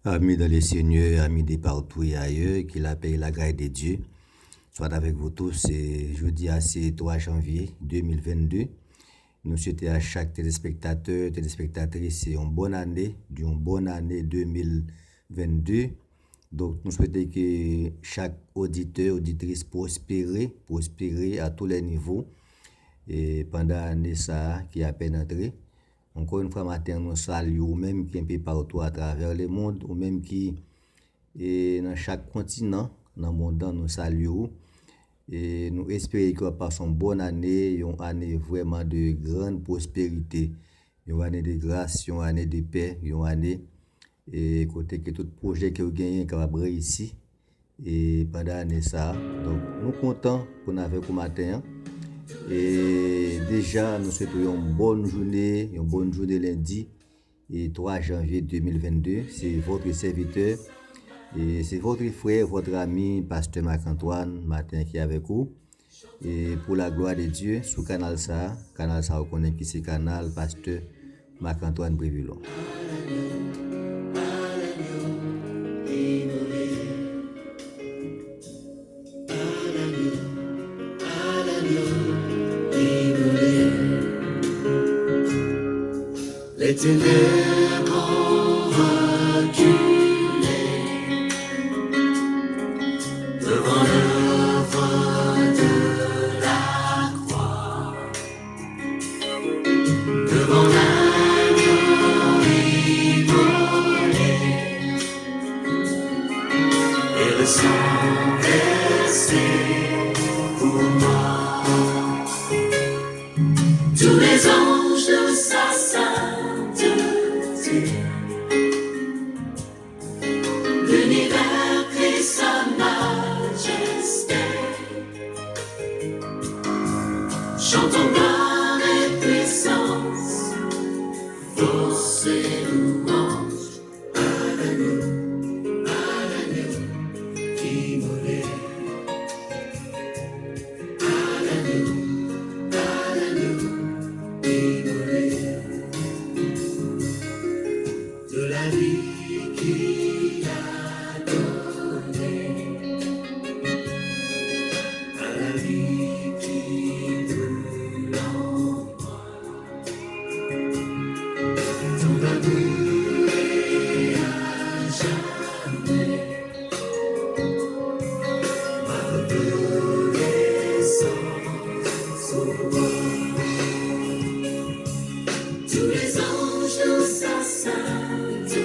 Amis dans les seigneurs, amis de partout et ailleurs, que la paix et la grâce de Dieu soient avec vous tous. Et jeudi, c'est 3 janvier 2022. Nous souhaitons à chaque téléspectateur, téléspectatrice une bonne année 2022. Donc, nous souhaitons que chaque auditeur, auditrice prospérer à tous les niveaux et pendant l'année ça qui est à peine entrée. Encore une fois, matin, nous saluons, ou même qui est un peu partout à travers le monde, ou même qui est dans chaque continent, dans le monde, nous saluons. Et nous espérons qu'on va passer une bonne année, une année vraiment de grande prospérité, une année de grâce, une année de paix, une année et côté que tout projet que vous gagnez capable réussir et pendant l'année ça. Donc, nous comptons pour nous avec au matin. Et déjà, nous souhaitons une bonne journée lundi, et 3 janvier 2022. C'est votre serviteur, et c'est votre frère, votre ami, pasteur Marc-Antoine, matin qui est avec vous. Et pour la gloire de Dieu, sous canal ça, vous connaissez qui c'est canal, pasteur Marc-Antoine Brévillon. Les ténèbres ont reculé devant l'œuvre de la croix, devant l'agneau immolé et le sang versé pour moi. Tous les anges de sa sainteté, l'univers crie sa majesté. Chantons gloire et puissance, force et louange à l'agneau immolé. À l'agneau immolé. De la vie qu'il a donnée à la vie qui brûle en moi. Ton amour est à jamais ma reconnaissance au roi. Tous les anges de sa sainteté,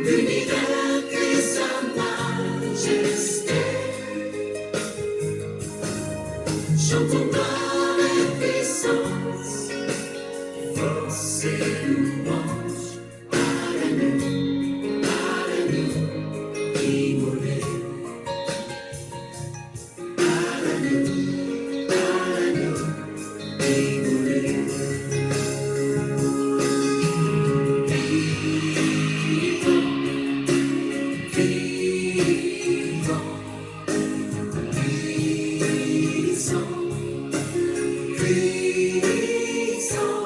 l'univers crie sa majesté. Chantons gloire et puissance, force et louange à l'agneau immolé. À l'agneau immolé. Vivant, puissant,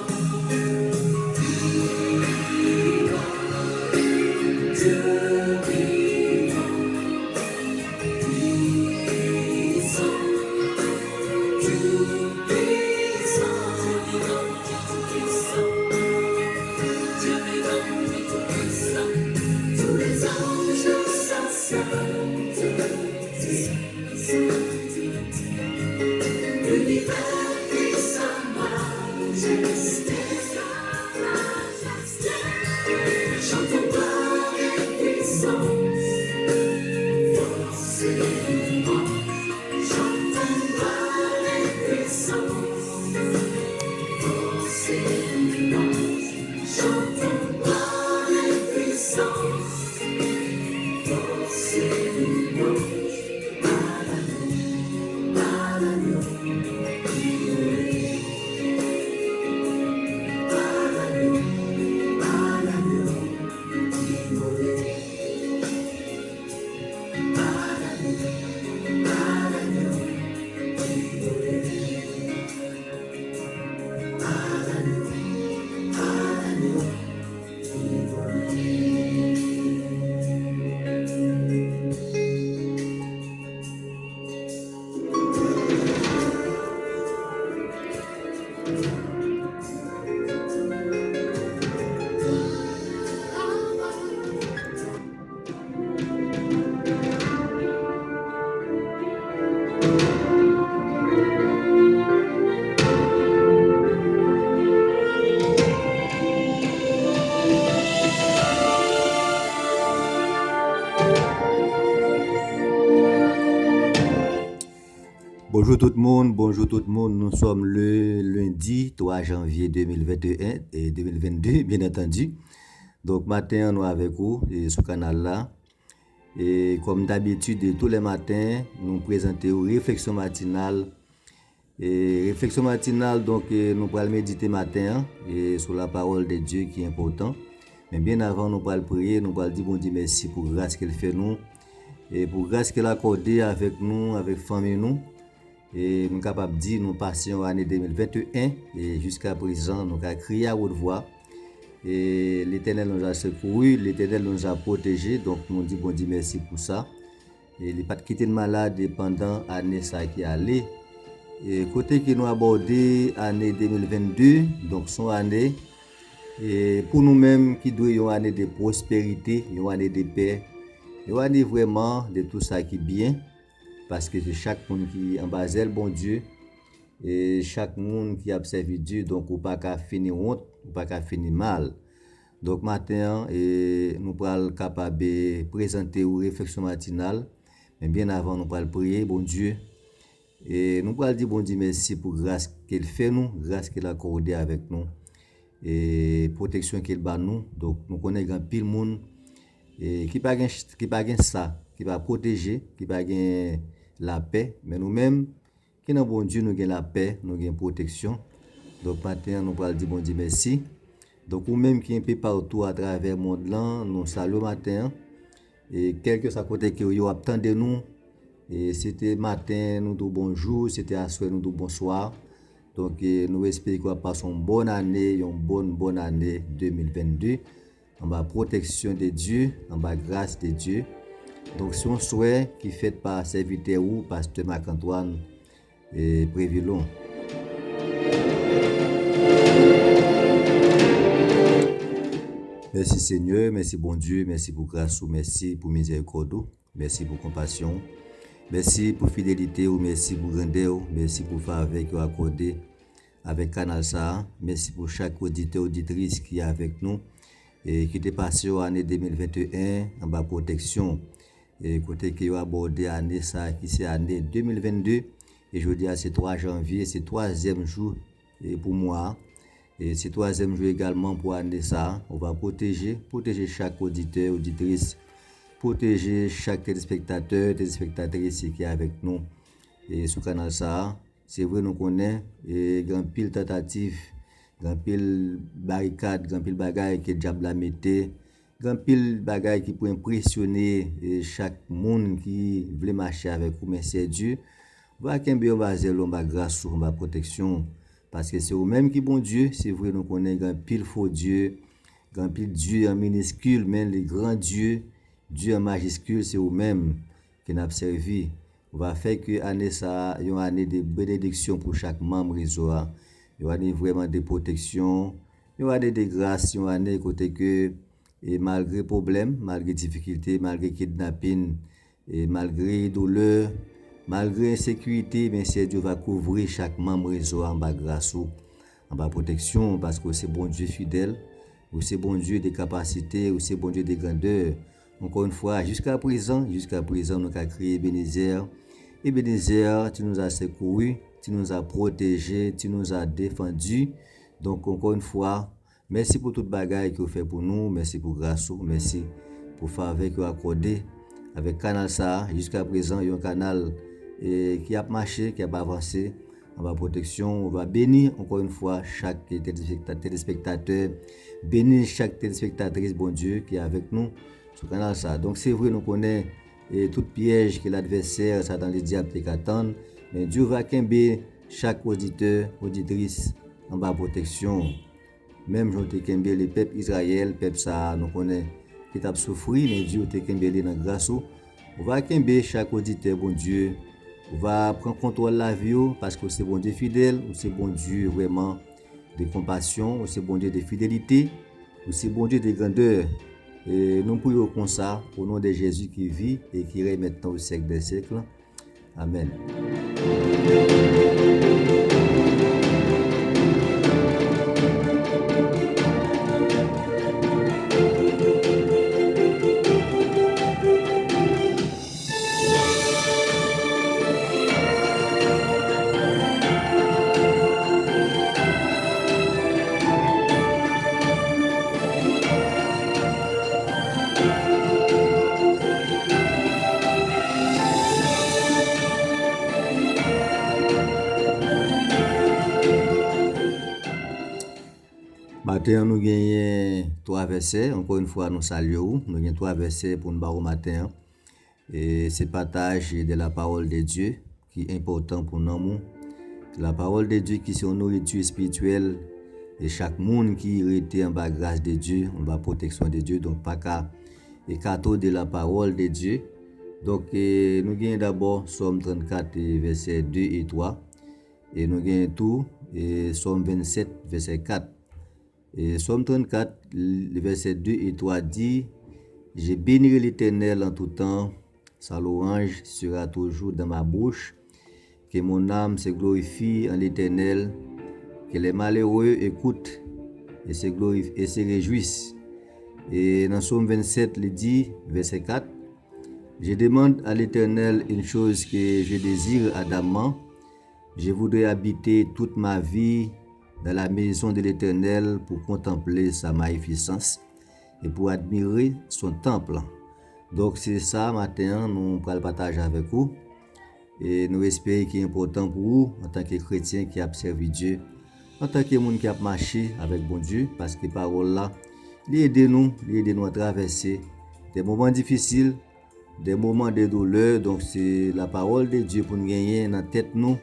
Dieu vivant, puissant, tout puissant. Bonjour tout le monde. Nous sommes le lundi 3 janvier 2021 et 2022, bien entendu. Donc, matin, nous avec vous et sur ce canal-là. Et comme d'habitude, tous les matins, nous présentons une réflexion matinale. Et réflexion matinale, donc, nous allons méditer matin et sur la parole de Dieu qui est important. Mais bien avant, nous allons prier, nous allons dire bon Dieu merci pour la grâce qu'il fait nous et pour la grâce qu'il a accordée avec nous, avec la famille nous. Et nous sommes capables de dire nous passons l'année 2021 et jusqu'à présent, nous avons crié à haute voix. Et l'Éternel nous a secourus, l'Éternel nous a protégés, donc nous disons bon Dieu merci pour ça. Et il n'a pas quitté de malade pendant l'année ça qui est allé. Et côté qui nous a abordé l'année 2022, donc son année, et pour nous-mêmes qui doit une année de prospérité, une année de paix, une année vraiment de tout ça qui est bien, parce que c'est chaque monde qui en bas bon Dieu, et chaque monde qui a servi Dieu, donc ou pas qu'à finir honte, ou pas qu'à finir mal. Donc matin, nous pourrons capable de présenter une réflexion matinale, mais bien avant nous pourrons prier, bon Dieu, et nous pourrons dire bon Dieu merci pour grâce qu'il fait nous, grâce qu'il a accordé avec nous, et protection qu'il bat nous. Donc nous connaissons un pile monde et qui pas ça, qui va protéger, qui va gagner la paix, mais nous-mêmes qui dans bon Dieu nous gagne la paix, nous gagne protection. Donc maintenant nous allons dire bon Dieu merci. Donc ou même qui un peu partout à travers le monde là, nous saluons matin et quelque soit côté que vous attendez nous. Et c'était matin nous disons bonjour, c'était à soir nous disons bonsoir. Donc nous espérons qu'on va passer une bonne année, une bonne année 2022 en bas protection de Dieu, en bas grâce de Dieu. Donc si on souhaite qui fait par serviteur ou pasteur Marc-Antoine et Prévilon. Merci Seigneur, merci bon Dieu, merci pour grâce, merci pour miséricorde, merci pour compassion, merci pour fidélité, merci pour grandeur, merci pour faveur que vous accordez avec Canal ça, merci pour chaque auditeur, auditrice qui est avec nous et qui est passé en année 2021 en bas protection. Et côté qui a abordé l'année ça, qui c'est année 2022, et je dis à c'est 3 janvier, c'est 3e jour et pour moi. Et c'est 3e jour également pour l'année ça. On va protéger chaque auditeur, auditrice, protéger chaque téléspectateur, téléspectatrice qui est avec nous. Et sur le canal ça, c'est vrai nous connaissons, et grand pile tentative, grand pile barricade, grand pile bagaille que diable la mette, grand pile bagaille qui peut impressionner chaque monde qui veut marcher avec vous, mais c'est Dieu. Va qu'un bien basé on va grâce, on va protection. Parce que c'est vous-même qui bon Dieu, c'est vrai nous connaissons un pile faux Dieu, un pile Dieu en minuscule, mais les grands dieux, Dieu en majuscule, c'est vous-même qui n'a servi. On va faire que année ça, une année de bénédiction pour chaque membre réseau, une année vraiment de protection, une année de grâce, une année côté que et malgré problème, malgré difficulté, malgré kidnapping, et malgré douleur, malgré insécurité, mais c'est Dieu va couvrir chaque membre réseau en bas grâce ou en bas protection parce que c'est bon Dieu fidèle, ou c'est bon Dieu des capacités, ou c'est bon Dieu des grandeurs. Encore une fois, jusqu'à présent, nous avons créé Ebenezer. Ebenezer, tu nous as secouru, tu nous as protégés, tu nous as défendus. Donc encore une fois, merci pour toute bagaille que vous faites pour nous, merci pour grâce, merci pour faveur que vous accordez avec Canal ça. Jusqu'à présent, il y a un canal qui a marché, qui a avancé en bas protection. On va bénir encore une fois chaque téléspectateur, bénir chaque téléspectatrice, bon Dieu, qui est avec nous sur le canal ça. Donc c'est vrai, nous connaissons tout piège que l'adversaire, Satan, les diables attendent, mais Dieu va qu'aimer chaque auditeur, auditrice en bas protection. Même j'en ai qu'aimer le peuple Israël, peuple ça, nous connaissons qui t'a souffert, mais Dieu t'a qu'aimer dans grâce. On va qu'aimer chaque auditeur, bon Dieu, va prendre contrôle de la vie parce que c'est bon Dieu fidèle, ou c'est bon Dieu vraiment de compassion, ou c'est bon Dieu de fidélité, ou c'est bon Dieu de grandeur. Et nous prions comme ça au nom de Jésus qui vit et qui règne maintenant au siècle des siècles. Amen. Matin, nous gagnons 3 versets. Encore une fois, nous saluons. Nous gagnons 3 versets pour nous au matin. Et c'est partage de la parole de Dieu qui est important pour nous. La parole de Dieu qui est une nourriture spirituelle. Et chaque monde qui est en bas grâce de Dieu, en bas protection de Dieu. Donc, pas qu'à écarter de la parole de Dieu. Donc, nous gagnons d'abord Somme 34, versets 2 et 3. Et nous gagnons tout. Et Somme 27, verset 4. Et Somme 34, le verset 2 et 3 dit: Je bénirai l'Éternel en tout temps, sa louange sera toujours dans ma bouche. Que mon âme se glorifie en l'Éternel, que les malheureux écoutent et se réjouissent. Et dans Somme 27, il dit, verset 4, Je demande à l'Éternel une chose que je désire ardemment. Je voudrais habiter toute ma vie dans la maison de l'Éternel pour contempler sa magnificence et pour admirer son temple. Donc c'est ça matin, nous allons partager avec vous et nous espérons qu'il est important pour vous en tant que chrétien qui a servi Dieu, en tant que monde qui a marché avec bon Dieu, parce que parole là, il aide nous à traverser des moments difficiles, des moments de douleur. Donc c'est la parole de Dieu pour nous gagner dans la tête nous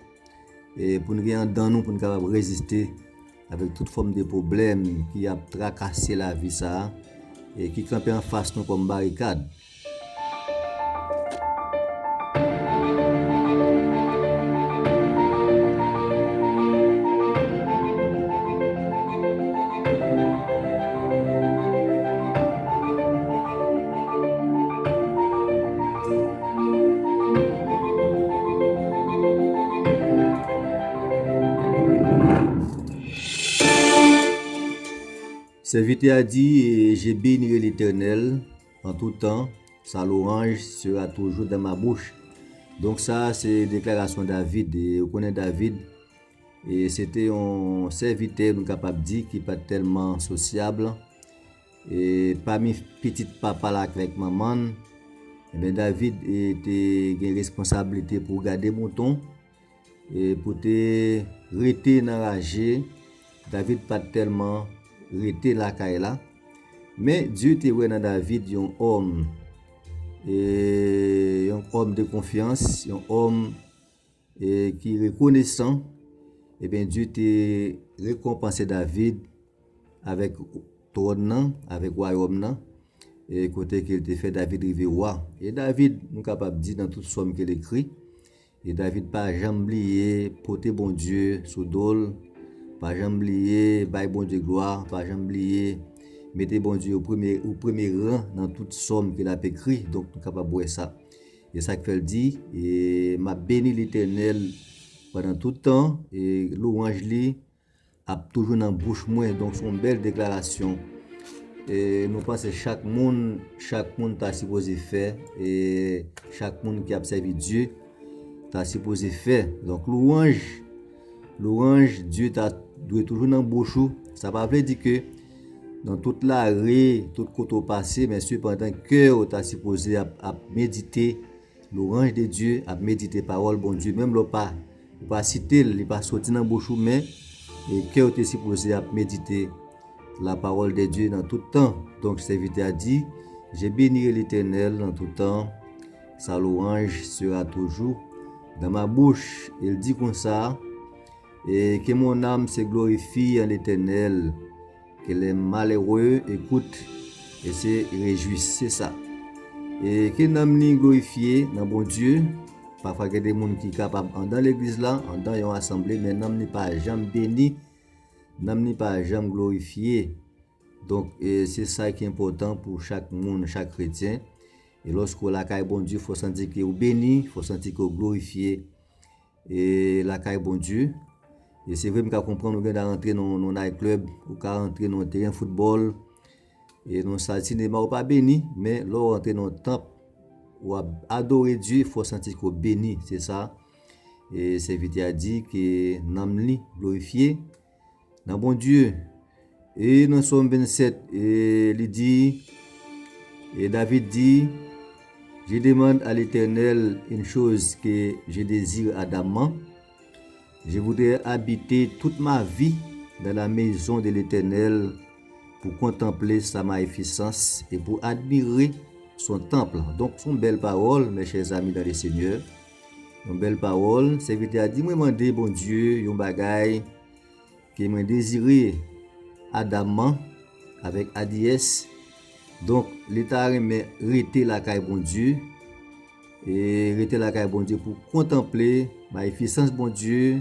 et pour nous gagner dans nous pour nous capable résister avec toute forme de problème qui a tracassé la vie ça et qui campait en face nous comme barricade. Serviteur a dit, je bénirai l'Éternel en tout temps, sa louange sera toujours dans ma bouche. Donc ça, c'est déclaration de David. Et on connaît David, et c'était un serviteur, nous capable de dire, qui n'est pas tellement sociable. Et parmi petit papa là avec maman, mais David était une responsabilité pour garder mouton et pour te rester enragé. David pas tellement rester la caille là, mais Dieu te voit dans David un homme de confiance, un homme qui est reconnaissant. Et bien Dieu te récompensé David avec trône, avec royaume, et côté qu'il te fait David river roi. Et David, nous capable de dire dans toute somme qu'il écrit, et David pas jamais oublié porter bon Dieu sous dol, pas jamais oublié bailler bon Dieu gloire, pas jamais oublié mettre bon Dieu au premier rang dans toute somme qu'il a écrit. Donc nous capable voir ça. Et ça qu'il dit, et m'a béni l'Éternel pendant tout le temps, et louange li a toujours dans bouche moi. Donc c'est une belle déclaration. Et nous pensons que chaque monde t'a supposé faire, et chaque monde qui a servi Dieu t'a supposé faire. Donc louange, Dieu t'a doit toujours dans bouche. Ça ne veut pas dire que dans toute la rue, tout côté passé, mais cependant cœur t'a supposé à méditer l'orange de Dieu, à méditer parole bon Dieu, même le pas citer, il pas sorti dans bouche, mais et cœur t'a supposé à méditer la parole de Dieu dans tout temps. Donc serviteur a dit, je bénirai l'Éternel dans tout temps, sa louange sera toujours dans ma bouche. Il dit comme ça, et que mon âme se glorifie en l'Éternel, que les malheureux écoutent et se réjouissent. C'est ça. Et que l'âme glorifiée dans bon Dieu, parfois il y a des gens qui sont capables dans l'église là, dans une assemblée, mais n'ont pas jamais béni, n'ont pas jamais glorifié. Donc c'est ça qui est important pour chaque monde, chaque chrétien. Et lorsque la caille bon Dieu, il faut sentir qu'il est béni, il faut sentir qu'il est glorifié. Et la caille bon Dieu. Et c'est vrai que comprendre qu'on va rentrer dans un nightclub, ou qu'on rentrer dans un terrain de football, et dans salle cinéma, ou pas béni, mais là, rentrer dans le temple, ou adorer Dieu, il faut sentir qu'on est béni, c'est ça. Et c'est vite à dire que nous glorifié dans bon Dieu. Et dans Somme 27, il dit, et David dit, je demande à l'Éternel une chose que je désire ardemment. Je voudrais habiter toute ma vie dans la maison de l'Éternel pour contempler sa magnificence et pour admirer son temple. Donc, son belle parole, mes chers amis dans le Seigneur. Une belle parole, c'est vite à dire, moi, demander, bon Dieu, un bagay que moi désiré ardemment avec ADS. Donc, l'État remet rester la caille bon Dieu et rester la caille bon Dieu pour contempler magnificence bon Dieu,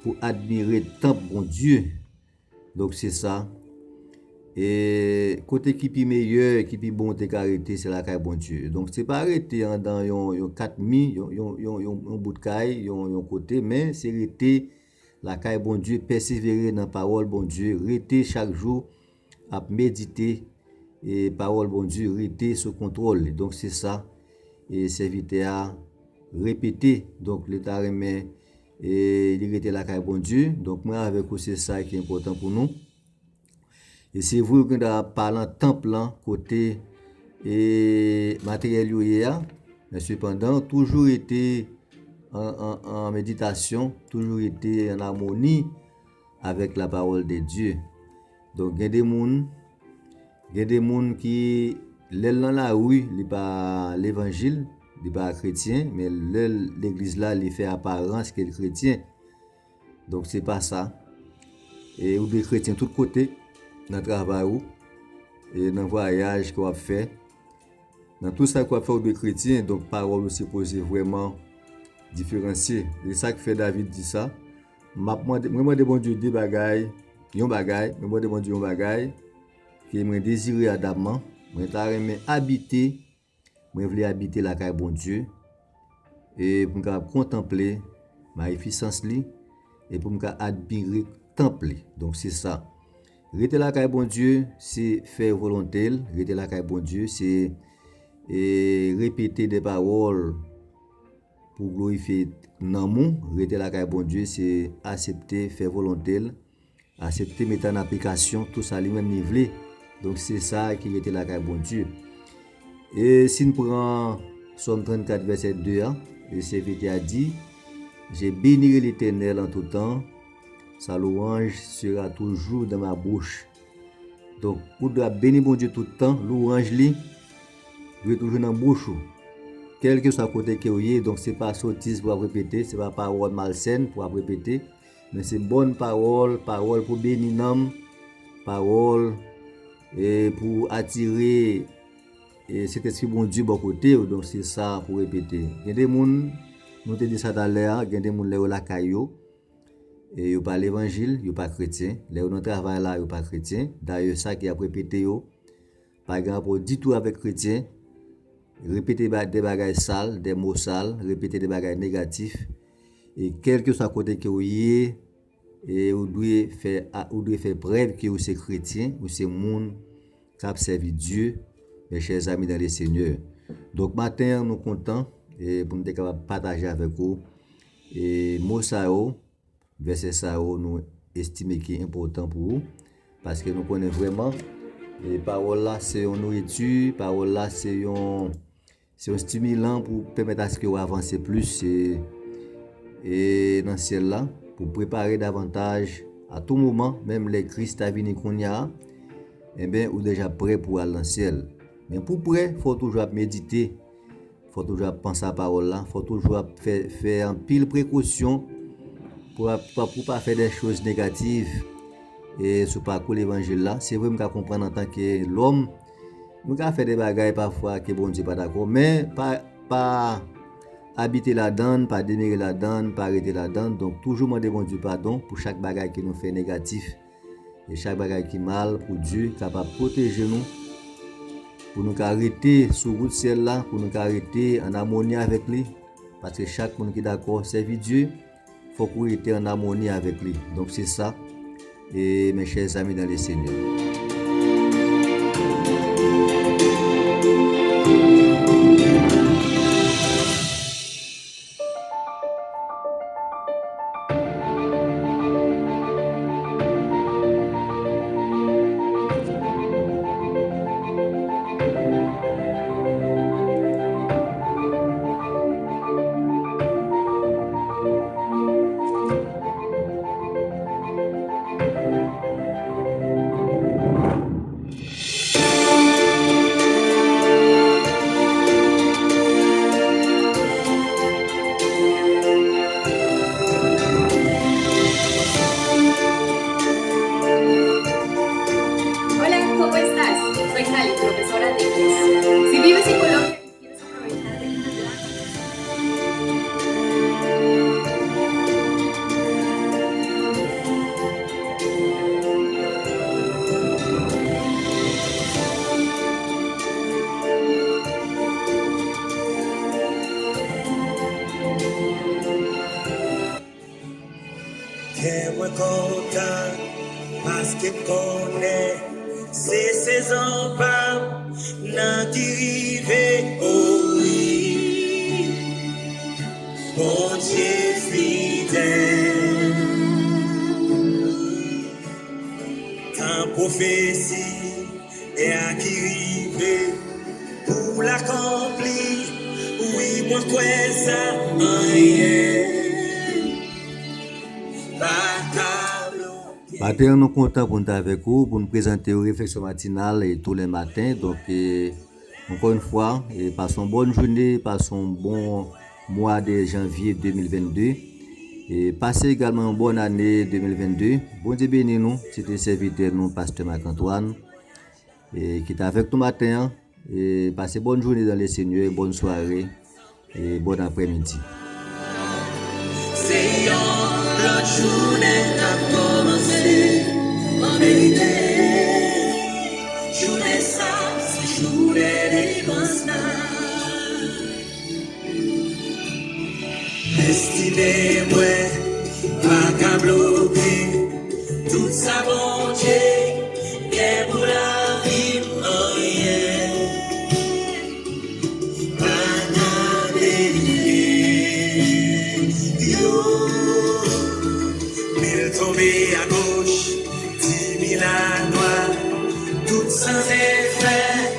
pour admirer le temple bon Dieu. Donc, c'est ça. Et côté qui est meilleur, qui est bon, t'es arrêté, c'est la caille bon Dieu. Donc, c'est pas arrêté dans yon 4000, yon bout de caille, yon côté, mais c'est arrêté la caille bon Dieu, persévérer dans la parole bon Dieu, arrêter chaque jour à méditer et parole bon Dieu, arrêter sous contrôle. Donc, c'est ça. Et c'est vite à répéter. Donc, l'État remet et il arrêter la caille bon Dieu. Donc, moi, avec vous, c'est ça qui est important pour nous. Et c'est vrai que dans parlant temple là, côté et matériel mais cependant toujours été en méditation, toujours été en harmonie avec la parole de Dieu. Donc il y a des gens qui l'aile dans la rue, il pas l'évangile, il pas chrétien, mais l'église là il fait apparence qu'il est chrétien. Donc c'est pas ça. Et ou des chrétiens de tous côtés dans le travail et dans le voyage qu'on a fait, dans tout ça qu'on a fait au chrétien, donc parole aussi posée vraiment différenciée. Et ça qui fait David dit ça. Moi demande bon Dieu des bagailles, yon bagaille, moi demande Dieu yon bagaille qui me désiré ardemment, moi t'a aimé habiter, moi voulais habiter la caille bon Dieu et pour me contempler magnificence li et pour me admirer temple. Donc c'est ça. Rester la caille bon Dieu, c'est faire volonté. Rester la caille bon Dieu, c'est répéter des paroles pour glorifier l'amour. Rester la caille bon Dieu, c'est accepter, faire volonté, accepter, mettre en application tout ça lui-même nivelé. Donc c'est ça qui était la caille bon Dieu. Et si nous prenons Somme 34, verset 2, le serviteur a dit, j'ai béni l'Éternel en tout temps. Sa louange sera toujours dans ma bouche. Donc, pour bénir bon Dieu tout le temps, louange li, doit toujours dans la bouche. Quel que soit le côté que vous êtes, donc ce n'est pas sottise pour répéter, ce n'est pas parole malsaine pour répéter, mais c'est bonne parole, parole pour bénir l'homme, parole et pour attirer cet esprit bon Dieu bon côté, donc c'est ça pour répéter. Il y a des gens, nous te dit ça tout à l'heure, il y a des gens qui ont la caillou. Et yo pas l'évangile, yo pas chrétien. Les dans travail là, yo pas chrétien. D'ailleurs ça qui a répété yo par exemple du tout avec chrétien. Répéter des bagages sales, des mots sales, répéter des bagages négatifs et quel que soit côté que vous y et vous devez faire preuve que vous êtes chrétien, vous êtes monde qui a servi Dieu, mes chers amis dans le Seigneur. Donc matin nous contents et pour nous être capable partager avec vous et mots ça verset ça nous estimons qui est important pour vous parce que nous connaissons vraiment les paroles là c'est une nourriture, paroles là c'est un stimulant pour permettre à ce que vous avancez plus et dans ciel là pour préparer davantage à tout moment même les Christ à venir qu'on y a et bien ou déjà prêt pour aller dans le ciel. Mais pour prêt, faut toujours méditer, faut toujours penser à la parole là, faut toujours faire un pile précaution pour pas faire des choses négatives et sur parcours l'évangile là. C'est vrai que comprendre en tant que l'homme, nous avons fait des bagailles parfois que bon Dieu pas d'accord, mais pas habiter là-dedans, pas demeurer là-dedans, pas arrêter là-dedans. Donc toujours demander bon Dieu pardon pour chaque bagage qui nous fait négatif et chaque bagage qui mal pour Dieu capable de protéger nous pour nous arrêter sur route celle-là, pour nous arrêter en harmonie avec lui parce que chaque monde qui est d'accord servir Dieu, faut qu'on ait en harmonie avec lui. Donc c'est ça. Et mes chers amis dans le Seigneur. Moi content parce que connaît c'est ses empâmes n'a qui rive oh oui bon Dieu fidèle ta prophétie est à qui rive pour l'accomplir oui moi quoi ça rien. Matin, nous sommes contents pour nous avec vous, pour nous présenter aux réflexions matinales et tous les matins. Donc, encore une fois, passons une bonne journée, passons un bon mois de janvier 2022. Et passez également une bonne année 2022. Bon Dieu béni nous, c'était serviteur nous, Pasteur Marc-Antoine, qui est avec nous matin. Et passez bonne journée dans le Seigneur, bonne soirée et bon après-midi. La journée a commencé, en vérité. Journée ça, c'est journée des constats. Destinez-moi, pas qu'à bloquer, tout ça bon Dieu, qu'est pour la vie, oh yeah. Pas qu'à délier, tombé à gauche, 10 000 à droite, tout sans effet,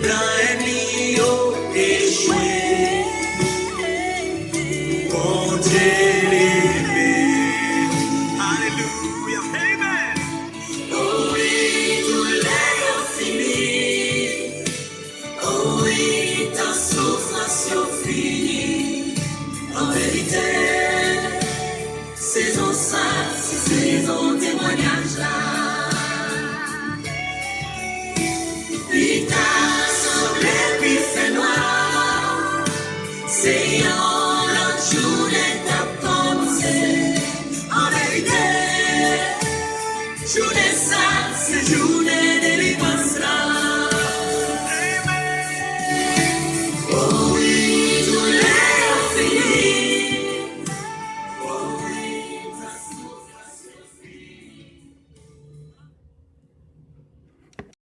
blanc et mio échoué. Bon Dieu levé, alléluia, amen. Oh oui, tout l'est fini, oh oui, ta souffrance est finie, en vérité. Saison ça, saison témoignage là. Puis t'as semblé puis fait noir. C'est l'autre journée t'as commencé. En vérité, journée